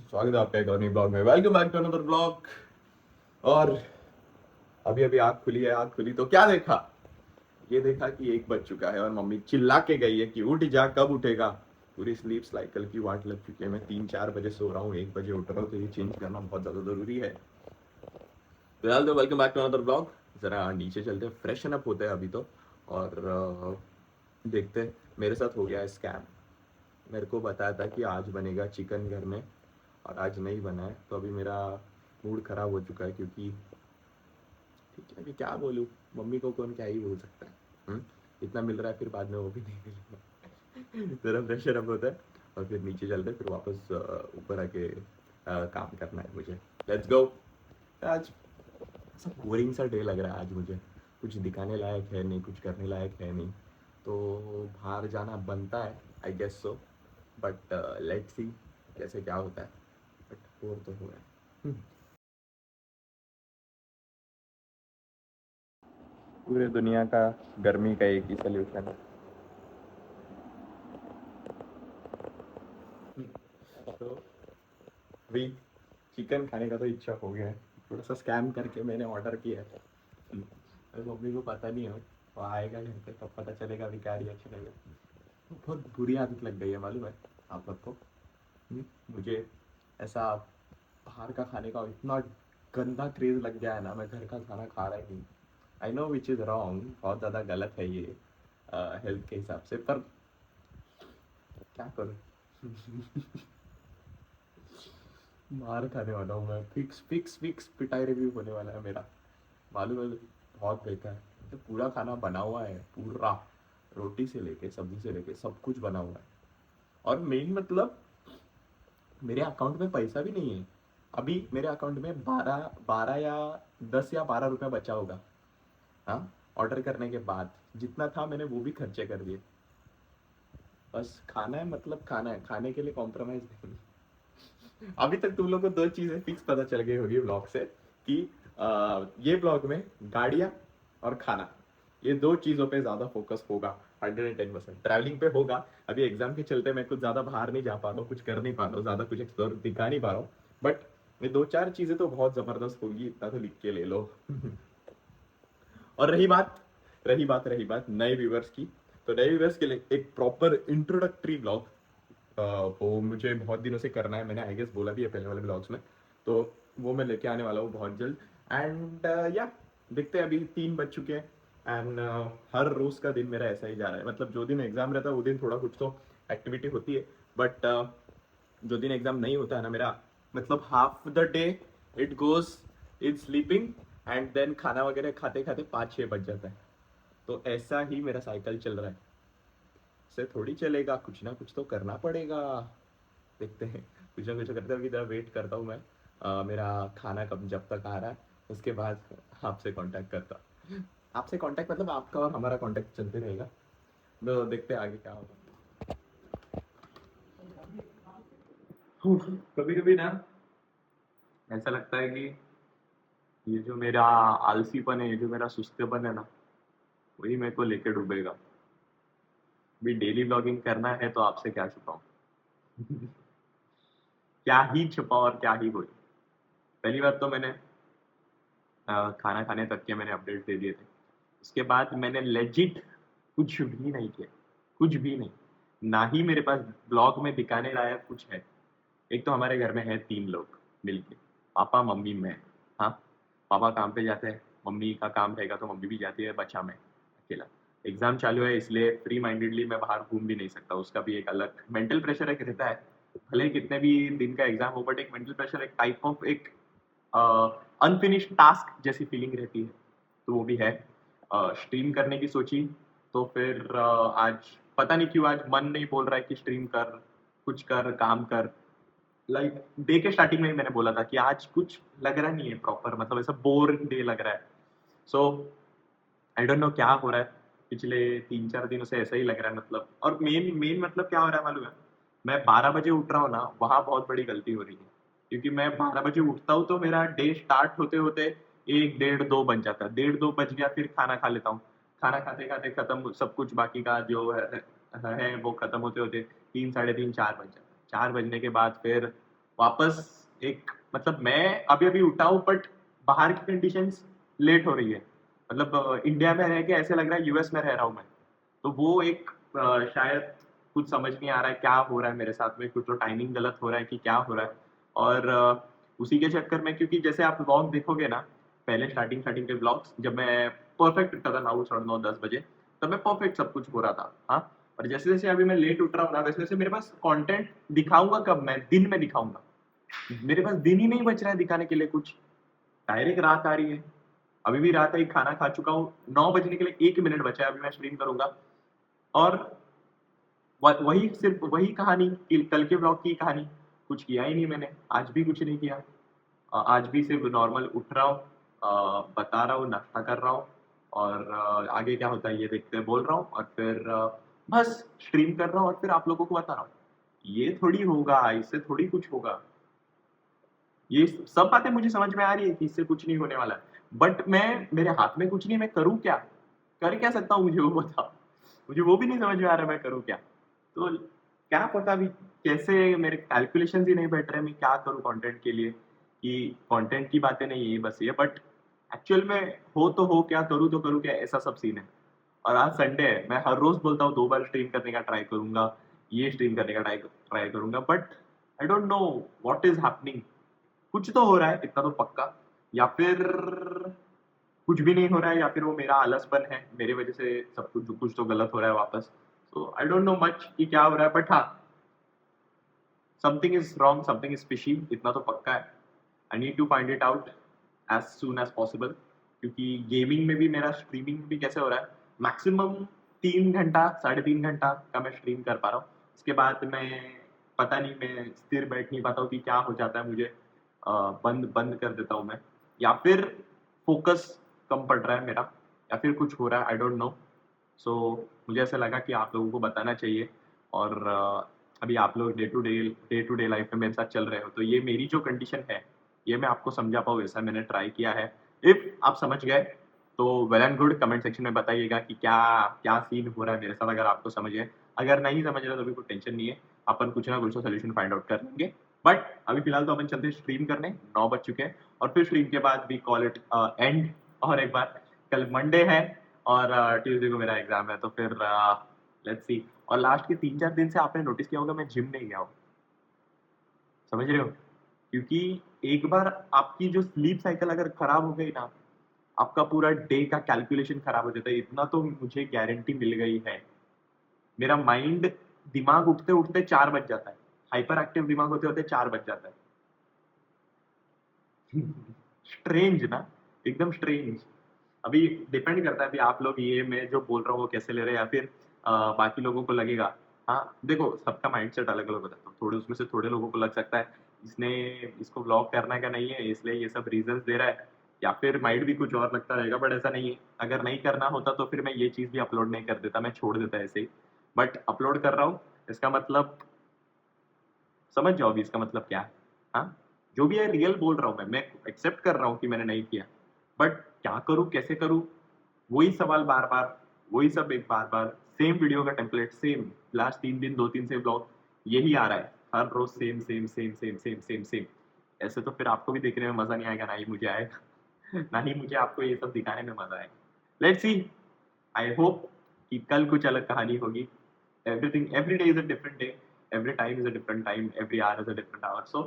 स्वागत है आपका एक और नई ब्लॉग में। Welcome back to another blog. और अभी अभी आँख खुली है। आँख खुली तो क्या देखा? ये देखा कि 1 बज चुका है और मम्मी चिल्ला के गई है कि उठ जा, कब उठेगा। पूरी स्लीप साइकिल की वाट लग चुकी है। मैं 3-4 बजे सो रहा हूँ, 1 बजे उठ रहा हूँ, तो ये चेंज करना बहुत ज़्यादा ज़रूरी है। फिलहाल तो welcome back to another blog. ज़रा नीचे चलते हैं, फ्रेशन अप होते हैं अभी तो। और देखते हैं। मेरे साथ हो गया है स्कैम। मेरे को बताया था कि आज बनेगा चिकन घर में, और आज नहीं बना है। तो अभी मेरा मूड खराब हो चुका है, क्योंकि ठीक है, अभी क्या बोलूँ। मम्मी को कौन क्या ही बोल सकता है। इतना मिल रहा है, फिर बाद में वो भी नहीं मिलेगा। जरा प्रेशर अप होता है और फिर नीचे चलते हैं, फिर वापस ऊपर आके काम करना है मुझे। Let's go. आज ऐसा बोरिंग सा डे लग रहा है आज मुझे। कुछ दिखाने लायक है नहीं, कुछ करने लायक है नहीं। तो बाहर जाना बनता है, I guess so. But let's see कैसे क्या होता है। बट बोर तो हो रहा है। पूरे दुनिया का गर्मी का एक ही सोल्यूशन है। तो अभी चिकन खाने का तो इच्छा हो गया है। थोड़ा सा स्कैम करके मैंने ऑर्डर किया है। अरे मम्मी को पता नहीं है, वो आएगा घर पे तब पता चलेगा अभी क्या रिएक्शन है। बहुत बुरी आदत लग गई है, मालूम है आप लोग को। मुझे ऐसा बाहर का खाने का इतना गंदा क्रेज लग गया है ना, मैं घर का खाना खा रहा ही नहीं। I know which is wrong, बहुत ज़्यादा गलत है ये हेल्थ के हिसाब से, पर क्या करूँ। मार खाने वाला हूँ मैं। फिक्स फिक्स फिक्स पिटाई रिव्यू होने वाला है मेरा, मालूम है। बहुत बेकार है। तो पूरा खाना बना हुआ है, पूरा रोटी से लेके सब्जी से लेके सब कुछ बना हुआ है। और मेन मतलब मेरे अकाउंट में पैसा भी नहीं है। अभी मेरे अकाउंट में 12 या 10 या 12 रुपया बचा होगा। हाँ, ऑर्डर करने के बाद जितना था मैंने वो भी खर्चे कर दिए। बस खाना है, मतलब खाना है, खाने के लिए कॉम्प्रोमाइज नहीं। अभी तक तुम लोग को दो चीजें फिक्स पता चल गई होगी ब्लॉग से कि ये ब्लॉग में गाड़ियाँ और खाना, ये दो चीज़ों पे ज़्यादा फोकस होगा। 110% ट्रैवलिंग पे होगा। अभी एग्जाम के चलते मैं कुछ ज़्यादा बाहर नहीं जा पा रहा हूँ, कुछ कर नहीं पा रहा हूँ, ज़्यादा कुछ एक्सप्लोर दिखा नहीं पा रहा हूँ। बट ये 2-4 चीज़ें तो बहुत ज़बरदस्त होगी, इतना तो लिख के ले लो। और रही बात नए व्यूवर्स की। तो नए व्यूवर्स के लिए एक प्रॉपर इंट्रोडक्टरी ब्लॉग, वो मुझे बहुत दिनों से करना है। मैंने आई गेस बोला भी है पहले वाले ब्लॉग्स में। तो वो मैं लेके आने वाला हूँ बहुत जल्द। एंड या देखते हैं, अभी 3 बज चुके हैं। एंड हर रोज का दिन मेरा ऐसा ही जा रहा है। मतलब जो दिन एग्जाम रहता है वो दिन थोड़ा कुछ तो एक्टिविटी होती है। बट जो दिन एग्जाम नहीं होता है ना मेरा, मतलब half the day it goes in sleeping. And then खाना वगैरह खाते खाते 5-6 बज जाता है। तो ऐसा ही मेरा साइकिल चल रहा है। से थोड़ी चलेगा, कुछ ना कुछ तो करना पड़ेगा। देखते हैं, कुछ ना कुछ करते हैं। अभी जरा वेट करता हूँ मैं। मेरा खाना कब जब तक आ रहा है, उसके बाद आपसे कांटेक्ट करता। आपसे कांटेक्ट मतलब आपका और हमारा कांटेक्ट चलते रहेगा। तो देखते हैं आगे क्या होगा। कभी कभी ना ऐसा लगता है कि ये जो मेरा आलसीपन है, ये जो मेरा सुस्तेपन है ना, वही मेरे को लेके डूबेगा। भी डेली ब्लॉगिंग करना है तो आपसे क्या छुपाऊं। क्या ही छुपाऊं और क्या ही बोलूं। पहली बार तो मैंने खाना खाने तक के मैंने अपडेट दे दिए थे। उसके बाद मैंने लेजिट कुछ भी नहीं किया, कुछ भी नहीं। ना ही मेरे पास ब्लॉग में दिखाने लायक कुछ है। एक तो हमारे घर में है 3 लोग मिलके, पापा मम्मी मैं। हाँ, पापा काम पे जाते हैं, मम्मी का काम रहेगा तो मम्मी भी जाती है, बच्चा मैं अकेला। एग्जाम चालू है इसलिए फ्री माइंडेडली मैं बाहर घूम भी नहीं सकता, उसका भी एक अलग मेंटल प्रेशर एक रहता है। भले ही कितने भी दिन का एग्जाम हो, बट एक मेंटल प्रेशर, एक टाइप ऑफ एक अनफिनिश्ड टास्क जैसी फीलिंग रहती है। तो वो भी है। स्ट्रीम करने की सोची, तो फिर आज पता नहीं क्यों आज मन नहीं बोल रहा है कि स्ट्रीम कर, कुछ कर, काम कर। लाइक डे के स्टार्टिंग में ही मैंने बोला था कि आज कुछ लग रहा नहीं है प्रॉपर, मतलब ऐसा बोर डे लग रहा है। सो आई डोंट नो क्या हो रहा है। पिछले 3-4 दिनों से ऐसा ही लग रहा है, मतलब। और मेन मेन मतलब क्या हो रहा है मालूम है? मैं 12 बजे उठ रहा हूँ ना, वहां बहुत बड़ी गलती हो रही है। क्योंकि मैं 12 बजे उठता हूँ तो मेरा डे स्टार्ट होते होते 1, 1:30, 2 बज जाता है। 1:30, 2 बज गया, फिर खाना खा लेता हूँ। खाना खाते खाते खत्म सब कुछ, बाकी का जो है वो खत्म होते होते 3, 3:30, 4 बज जाता है। 4 बजने के बाद फिर वापस एक मतलब मैं अभी अभी उठा हूँ बट बाहर की कंडीशंस लेट हो रही है। मतलब इंडिया में रह के ऐसे लग रहा है यूएस में रह रहा हूँ मैं। तो वो एक शायद कुछ समझ नहीं आ रहा है क्या हो रहा है मेरे साथ में, कुछ तो टाइमिंग गलत हो रहा है कि क्या हो रहा है। और उसी के चक्कर में, क्योंकि जैसे आप व्लॉग देखोगे ना, पहले स्टार्टिंग स्टार्टिंग के व्लॉग्स जब मैं परफेक्ट उठता था 9 साढ़े 9 10 बजे, तब मैं परफेक्ट सब कुछ हो रहा था। हाँ, और जैसे जैसे अभी मैं लेट उठ रहा हूँ ना, वैसे वैसे मेरे पास कंटेंट दिखाऊंगा कब, मैं दिन में दिखाऊंगा। मेरे पास दिन ही नहीं बच रहा है दिखाने के लिए कुछ। डायरेक्ट रात आ रही है, अभी भी रात आई, खाना खा चुका हूँ, 9 बजने के लिए 1 मिनट बचा है, अभी मैं स्ट्रीम करूंगा। और वही सिर्फ वही कहानी कल के ब्लॉग की कहानी, कुछ किया ही नहीं मैंने, आज भी कुछ नहीं किया। आज भी सिर्फ नॉर्मल उठ रहा हूँ, बता रहा हूँ, नाश्ता कर रहा हूँ, और आगे क्या होता है ये देखते बोल रहा हूँ, और फिर बस स्ट्रीम कर रहा हूँ और फिर आप लोगों को बता रहा हूँ। ये थोड़ी होगा, इससे थोड़ी कुछ होगा। ये सब बातें मुझे समझ में आ रही है कि इससे कुछ नहीं होने वाला है, बट मैं, मेरे हाथ में कुछ नहीं, मैं करूँ क्या, कर क्या सकता हूँ, मुझे वो बताओ। मुझे वो भी नहीं समझ में आ रहा मैं करूँ क्या। तो क्या पता अभी कैसे, मेरे कैलकुलेशन ही नहीं बैठ रहे मैं क्या करूँ कंटेंट के लिए, कि कंटेंट की बातें नहीं है बस ये, बट एक्चुअल में हो तो हो क्या, करूँ तो करूँ क्या, ऐसा सब सीन है। और आज संडे है, मैं हर रोज बोलता हूँ 2 बार स्ट्रीम करने का ट्राई करूंगा, ये स्ट्रीम करने का ट्राई ट्राई करूंगा, but I don't know what is happening. कुछ तो हो रहा है इतना तो पक्का, या फिर कुछ भी नहीं हो रहा है, या फिर वो मेरा आलसपन है, मेरे वजह से सब कुछ तो गलत हो रहा है वापस। So I don't know much कि क्या हो रहा है, बट हाँ, something is wrong, something is fishy, इतना तो पक्का है। I need to find it out as soon as possible, क्योंकि गेमिंग में भी मेरा स्ट्रीमिंग भी कैसे हो रहा है, मैक्सिमम 3 घंटा 3.5 घंटा का मैं स्ट्रीम कर पा रहा हूँ। उसके बाद मैं, पता नहीं, मैं स्थिर बैठ नहीं पाता हूँ कि क्या हो जाता है मुझे, बंद बंद कर देता हूँ मैं, या फिर फोकस कम पड़ रहा है मेरा, या फिर कुछ हो रहा है, आई डोंट नो। सो मुझे ऐसा लगा कि आप लोगों को बताना चाहिए। और अभी आप लोग डे टू डे लाइफ में मेरे साथ चल रहे हो, तो ये मेरी जो कंडीशन है, ये मैं आपको समझा पाऊँ ऐसा मैंने ट्राई किया है। इफ आप समझ गए तो well and good, comment section में बताइएगा कि क्या क्या सीन हो रहा है मेरे साथ, अगर आपको समझ है। अगर नहीं समझ रहे तो भी कोई टेंशन नहीं है, अपन कुछ ना कुछ तो सोल्यूशन फाइंड आउट कर लेंगे। बट अभी फिलहाल तो अपन चलते हैं स्ट्रीम करने, 9 बज चुके हैं, और फिर स्ट्रीम के बाद वी कॉल इट एंड। और एक बार, कल मंडे है और ट्यूसडे को मेरा एग्जाम है, तो फिर लेट्स सी। और लास्ट के 3-4 दिन से आपने नोटिस किया होगा मैं जिम नहीं गया हूँ, समझ रहे हो, क्योंकि एक बार आपकी जो स्लीप साइकिल अगर खराब हो गई ना, आपका पूरा डे का कैलकुलेशन खराब हो जाता है, इतना तो मुझे गारंटी मिल गई है। मेरा माइंड, दिमाग उठते उठते 4 बज जाता है, हाइपर एक्टिव दिमाग होते होते 4 बज जाता है। स्ट्रेंज ना, एकदम स्ट्रेंज। अभी डिपेंड करता है, अभी आप लोग ये मैं जो बोल रहा हूँ वो कैसे ले रहे हैं, या फिर बाकी लोगों को लगेगा। हाँ देखो, सबका माइंडसेट अलग अलग होता है, तो थोड़े उसमें से थोड़े लोगों को लग सकता है इसने, इसको व्लॉग करना का नहीं है इसलिए ये सब रीजंस दे रहा है, या फिर माइंड भी कुछ और लगता रहेगा, बट ऐसा नहीं है। अगर नहीं करना होता तो फिर मैं ये चीज़ भी अपलोड नहीं कर देता, मैं छोड़ देता ऐसे ही। बट अपलोड कर रहा हूँ, इसका मतलब समझ जाओ अभी इसका मतलब क्या है। हाँ, जो भी है रियल बोल रहा हूँ मैं एक्सेप्ट कर रहा हूँ कि मैंने नहीं किया, बट क्या करूँ कैसे करूँ, वही सवाल बार बार, वही सब एक बार बार, सेम वीडियो का टेम्पलेट, सेम लास्ट 3 दिन 2 3 से ब्लॉग यही आ रहा है, हर रोज same same same same same same same. ऐसे तो फिर आपको भी देखने में मजा नहीं आएगा, ना ही मुझे आएगा। ना ही मुझे आपको ये सब दिखाने में मजा आएगा। लेट्स सी, आई होप कि कल कुछ अलग कहानी होगी। Everything, every day is a different day, every time is a different time, every hour is a different hour, so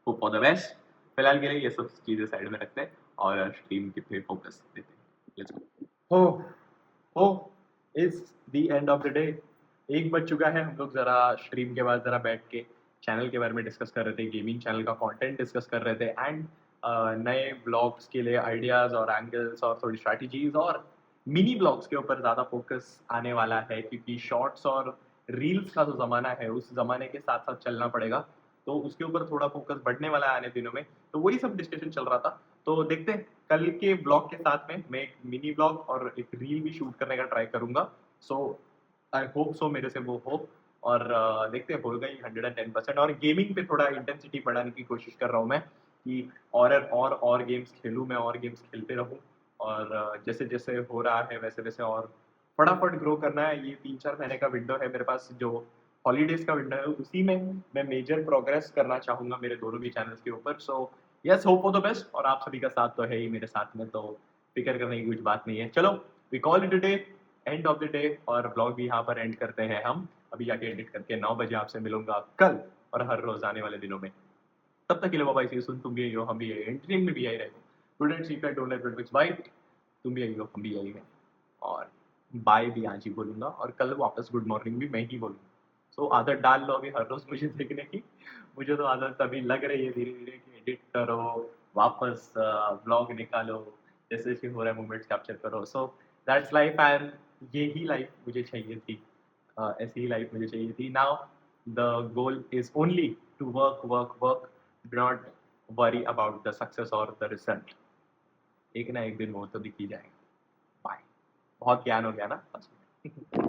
hope for the best। फिलहाल के लिए ये सब चीजें साइड में रखते हैं और स्ट्रीम की पे फोकस देते हैं। Let's go. हो is the end of the day. 1 बज चुका है, हम लोग जरा स्ट्रीम के बाद जरा बैठ के चैनल के बारे में डिस्कस कर रहे थे, गेमिंग चैनल का कंटेंट डिस्कस कर रहे थे, एंड नए ब्लॉग्स के लिए आइडियाज और एंगल्स और थोड़ी स्ट्रैटेजीज और मिनी ब्लॉग्स के ऊपर ज़्यादा फोकस आने वाला है, क्योंकि शॉर्ट्स और रील्स का जो ज़माना है उस ज़माने के साथ साथ चलना पड़ेगा, तो उसके ऊपर थोड़ा फोकस बढ़ने वाला है आने दिनों में। तो वही सब डिस्कशन चल रहा था। तो देखते हैं, कल के ब्लॉग के साथ में मैं एक मिनी ब्लॉग और एक रील भी शूट करने का ट्राई करूंगा। सो आई होप सो मेरे से वो हो। और देखते हैं, हो गई 110%। और गेमिंग पे थोड़ा इंटेंसिटी बढ़ाने की कोशिश कर रहा हूँ मैं, कि और गेम्स खेलूँ मैं, और गेम्स खेलते रहूँ। और जैसे जैसे हो रहा है वैसे वैसे और फटाफट ग्रो करना है। ये 3-4 महीने का विंडो है मेरे पास, जो हॉलीडेज का विंडो है, उसी में मैं मेजर प्रोग्रेस करना चाहूंगा मेरे दोनों भी चैनल्स के ऊपर। So yes, hope for the best, और आप सभी का साथ तो है ही मेरे साथ में, तो फिक्र करने की कुछ बात नहीं है। चलो, we call it a day, end of the day, और ब्लॉग भी यहाँ पर एंड करते हैं हम। अभी जाके एडिट करके 9 बजे आपसे मिलूंगा कल और हर रोज आने वाले दिनों में। तब तक के लिए बाय, सी यू सून। तुम भी यही हो, हम भी यही, एंटरटेन में भी यही रहेगा। Students, if I don't have to buy, तुम भी यही हो, हम भी यही हैं। और बाय भी आज ही बोलूंगा, और कल वापस गुड मॉर्निंग भी मैं ही बोलूंगा। सो आदत डाल लो अभी हर रोज मुझे देखने की। मुझे तो आदत अभी लग रही है धीरे धीरे कि एडिट करो, वापस ब्लॉग निकालो, जैसे जैसे हो रहा है मोमेंट्स कैप्चर करो। सो दैट्स लाइफ, एंड यही लाइफ मुझे चाहिए थी। ऐसी ही लाइफ मुझे चाहिए थी। Now the goal is only to work work work, do not worry about the success और द रिजल्ट। एक ना एक दिन वो तो दिख ही जाएगा। बाय। बहुत ज्ञान हो गया ना।